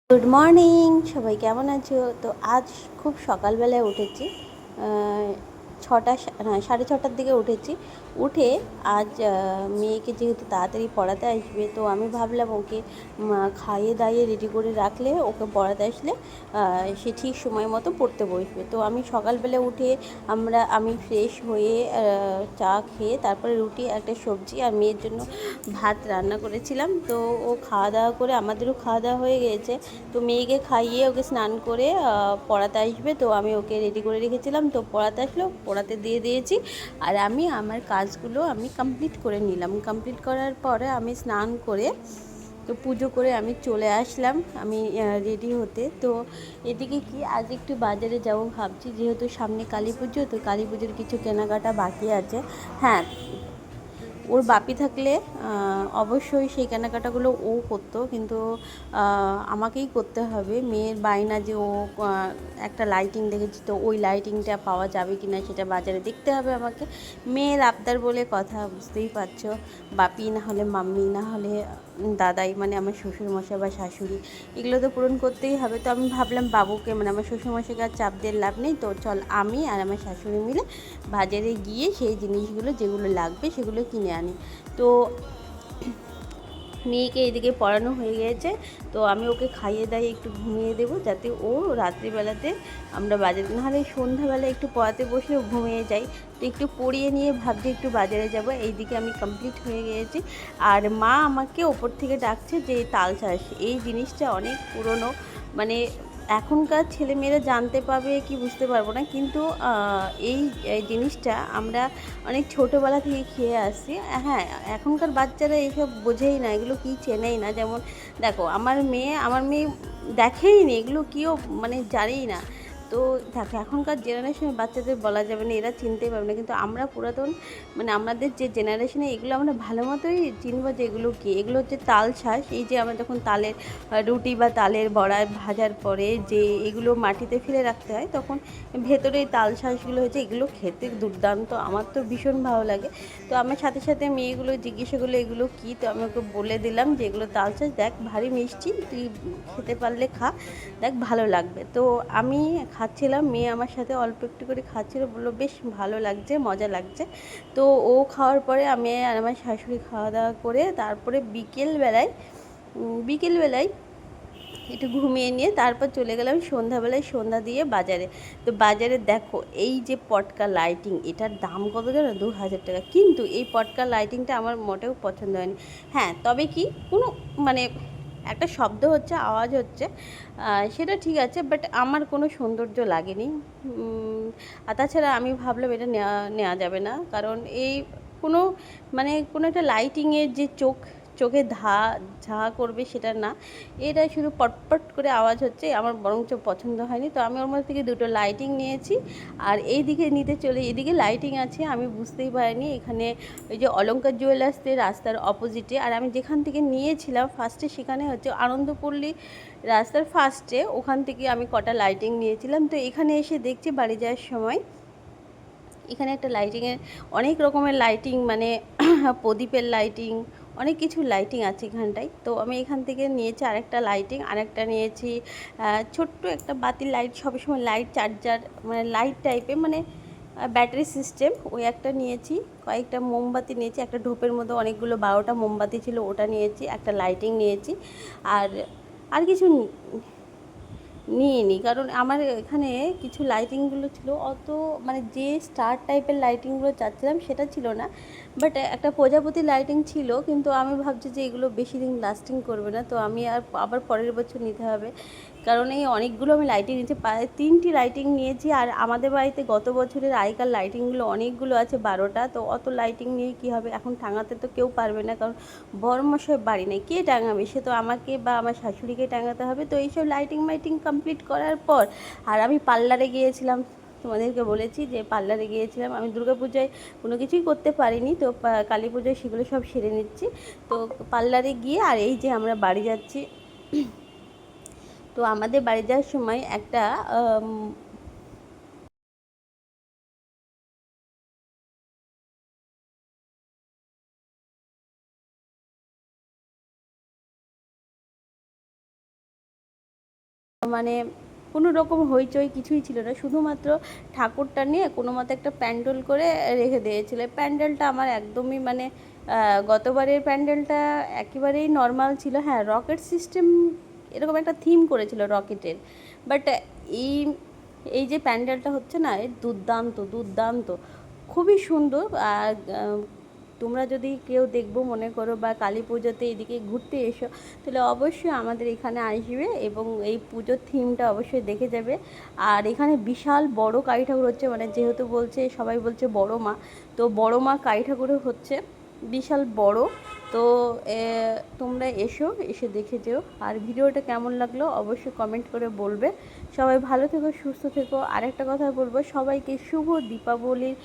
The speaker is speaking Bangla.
গুড মর্নিং, সবাই কেমন আছো? তো আজ খুব সকালবেলায় উঠেছি। 6টা না 6:30টার দিকে উঠেছি। উঠে আজ মেয়েকে যেহেতু তাড়াতাড়ি পড়াতে আসবে, তো আমি ভাবলাম ওকে খাইয়ে দাইয়ে রেডি করে রাখলে ওকে পড়াতে আসলে সে ঠিক সময় মতো পড়তে বসবে। তো আমি সকালবেলা উঠে আমি ফ্রেশ হয়ে চা খেয়ে তারপরে রুটি একটা সবজি আর মেয়ের জন্য ভাত রান্না করেছিলাম। তো ও খাওয়া দাওয়া করে, আমাদেরও খাওয়া দাওয়া হয়ে গিয়েছে। তো মেয়েকে খাইয়ে ওকে স্নান করে পড়াতে আসবে, তো আমি ওকে রেডি করে রেখেছিলাম। তো পড়াতে আসলো, পড়াতে দিয়ে দিয়েছি। আর আমি আমার কাজগুলো কমপ্লিট করে নিলাম। কমপ্লিট করার পরে আমি স্নান করে তো পুজো করে আমি চলে আসলাম আমি রেডি হতে। তো এদিকে কি আজ একটু বাজারে যাব ভাবছি, যেহেতু সামনে কালী পুজো, তো কালী পুজোর কিছু কেনাকাটা বাকি আছে। হ্যাঁ, ওর বাপি থাকলে অবশ্যই সেই কেনাকাটাগুলো ও করতো, কিন্তু আমাকেই করতে হবে। মেয়ের বায়না যে ও একটা লাইটিং দেখেছি, তো ওই লাইটিংটা পাওয়া যাবে কি না সেটা বাজারে দেখতে হবে আমাকে। মেয়ের আবদার বলে কথা, বুঝতেই পারছো। বাপি না হলে মাম্মি, না হলে দাদাই, মানে আমার শ্বশুরমশাই বা শাশুড়ি, এগুলো তো পূরণ করতেই হবে। তো আমি ভাবলাম বাবুকে, মানে আমার শ্বশুরমশাইকে আর চাপ দিয়ে লাভ নেই, তো চল আমি আর আমার শাশুড়ি মিলে বাজারে গিয়ে সেই জিনিসগুলো যেগুলো লাগবে সেগুলো কিনে আনি। তো মেয়েকে এদিকে পড়ানো হয়ে গেছে, তো আমি ওকে খাইয়ে দাইয়ে একটু ঘুমিয়ে দেবো, যাতে ও রাত্রিবেলাতে আমরা বাজারে, নাহলে সন্ধ্যাবেলা একটু পড়াতে বসলেও ঘুমিয়ে যাই। তো একটু পড়িয়ে নিয়ে ভাবছি একটু বাজারে যাব। এইদিকে আমি কমপ্লিট হয়ে গিয়েছি। আর মা আমাকে ওপর থেকে ডাকছে যে তাল চাষ, এই জিনিসটা অনেক পুরনো, মানে এখনকার ছেলেমেয়েরা জানতে পাবে কি বুঝতে পারবো না, কিন্তু এই জিনিসটা আমরা অনেক ছোটোবেলা থেকে খেয়ে আসছি। হ্যাঁ, এখনকার বাচ্চারা এইসব বোঝেই না, এগুলো কী চেনেই না। যেমন দেখো, আমার মেয়ে দেখেই নি এগুলো, কীও মানে জানেই না। তো দেখো, এখনকার জেনারেশনের বাচ্চাদের বলা যাবে না, এরা চিনতেই পারবে না, কিন্তু আমরা পুরাতন, মানে আমাদের যে জেনারেশনে এগুলো আমরা ভালো মতোই চিনবো যে এগুলো কী। এগুলো হচ্ছে তাল শাঁস। এই যে আমরা যখন তালের রুটি বা তালের বড়া ভাজার পরে যে এগুলো মাটিতে ফেলে রাখতে হয়, তখন ভেতরে এই তাল শাঁসগুলো হয়েছে, এগুলো খেতে দুর্দান্ত, আমার তো ভীষণ ভালো লাগে। তো আমার সাথে সাথে মেয়েগুলো জিজ্ঞাসা করলো এগুলো কী, তো আমি ওকে বলে দিলাম যে এগুলো তাল শাঁস, দেখ ভারী মিষ্টি, তুই খেতে পারলে খা, দেখ ভালো লাগবে। তো আমি খাচ্ছিলাম, মেয়ে আমার সাথে অল্প একটু করে খাচ্ছিলো, বললো বেশ ভালো লাগছে, মজা লাগছে। তো ও খাওয়ার পরে আমি আর আমার শাশুড়ি খাওয়া দাওয়া করে তারপরে বিকেলবেলায় একটু ঘুমিয়ে নিয়ে তারপর চলে গেলাম সন্ধ্যাবেলায় সন্ধ্যা দিয়ে বাজারে। তো বাজারে দেখো, এই যে পটকা লাইটিং, এটার দাম কত জানো? 2000 টাকা। কিন্তু এই পটকা লাইটিংটা আমার মোটেও পছন্দ হয়নি। হ্যাঁ, তবে কি কোনো, মানে একটা শব্দ হচ্ছে, আওয়াজ হচ্ছে, সেটা ঠিক আছে, বাট আমার কোনো সৌন্দর্য লাগেনি। আর তাছাড়া আমি ভাবলাম এটা নেওয়া নেওয়া যাবে না, কারণ এই কোনো, মানে কোনো একটা লাইটিংয়ের যে চোখে ঝা করবে সেটা না, এটা শুধু পটপট করে আওয়াজ হচ্ছে, আমার বরঞ্চ পছন্দ হয়নি। তো আমি ওর মধ্যে থেকে দুটো লাইটিং নিয়েছি। আর এই দিকে এদিকে লাইটিং আছে, আমি বুঝতেই পারিনি এখানে ওই যে অলংকার জুয়েলার্সের রাস্তার অপোজিটে, আর আমি যেখান থেকে নিয়েছিলাম ফার্স্টে, সেখানে হচ্ছে আনন্দপল্লী রাস্তার ফার্স্টে, ওখান থেকে আমি কটা লাইটিং নিয়েছিলাম। তো এখানে এসে দেখছি বাড়ি যাওয়ার সময় এখানে একটা লাইটিংয়ের, অনেক রকমের লাইটিং, মানে প্রদীপের লাইটিং, অনেক কিছু লাইটিং আছে এখানটায়। তো আমি এখান থেকে নিয়েছি আরেকটা লাইটিং, আরেকটা নিয়েছি ছোট্ট একটা বাতির লাইট, সবসময় লাইট চার্জার, মানে লাইট টাইপের, মানে ব্যাটারি সিস্টেম, ওই একটা নিয়েছি। কয়েকটা মোমবাতি নিয়েছি, একটা ঢোপের মধ্যে অনেকগুলো 12টা মোমবাতি ছিল, ওটা নিয়েছি, একটা লাইটিং নিয়েছি। আর আর কিছু নিইনি, কারণ আমার এখানে কিছু লাইটিংগুলো ছিল অত, মানে যে স্টার টাইপের লাইটিংগুলো চাচ্ছিলাম সেটা ছিল না, বাট একটা প্রজাপতি লাইটিং ছিল, কিন্তু আমি ভাবছি যে এগুলো বেশি দিন লাস্টিং করবে না, তো আমি আবার পরের বছর নিতে হবে। কারণ এই অনেকগুলো আমি লাইটিং নিয়েছি, প্রায় 3টি লাইটিং নিয়েছি। আর আমাদের বাড়িতে গত বছরের আগেকার লাইটিংগুলো অনেকগুলো আছে, 12টা। তো অত লাইটিং নিয়ে কী হবে, এখন টাঙাতে তো কেউ পারবে না, কারণ বড়মশাই বাড়ি নেই, কে টাঙাবে? সে তো আমাকে বা আমার শাশুড়িকে টাঙাতে হবে। তো এইসব লাইটিং মাইটিং কমপ্লিট করার পর, আর আমি পার্লারে গিয়েছিলাম, তোমাদেরকে বলেছি যে পার্লারে গিয়েছিলাম। আমি দুর্গাপূজায় কোনো কিছুই করতে পারিনি, তো কালী পুজোয় সেগুলো সব সেরে নিচ্ছি। তো পার্লারে গিয়ে, আর এই যে আমরা বাড়ি যাচ্ছি। তো আমাদের বাড়ি যাওয়ার সময় একটা মানে কোনো রকম হইচই কিছুই ছিল না, শুধুমাত্র ঠাকুরটা নিয়ে কোনো মতো একটা প্যান্ডেল করে রেখে দিয়েছিল। প্যান্ডেলটা আমার একদমই মানে গতবারের প্যান্ডেলটা একেবারেই নর্মাল ছিল, হ্যাঁ রকেট সিস্টেম এরকম একটা থিম করেছিল রকেটের, বাট এই এই যে প্যান্ডেলটা হচ্ছে না, এ দুর্দান্ত দুর্দান্ত, খুবই সুন্দর। আর তোমরা যদি কেউ দেখবো মনে করো বা কালী পুজোতে এদিকে ঘুরতে এসো, তাহলে অবশ্যই আমাদের এখানে আসবে এবং এই পুজোর থিমটা অবশ্যই দেখে যাবে। আর এখানে বিশাল বড় কালী ঠাকুর হচ্ছে, মানে যেহেতু বলছে সবাই বলছে বড় মা, তো বড় মা কালী ঠাকুরও হচ্ছে বিশাল বড়। তো তোমরা এসে দেখে যেও। আর ভিডিওটা কেমন লাগলো অবশ্যই কমেন্ট করে বলবে। সবাই ভালো থেকো, সুস্থ থেকো। আরেকটা কথা বলবো, সবাইকে শুভ দীপাবলির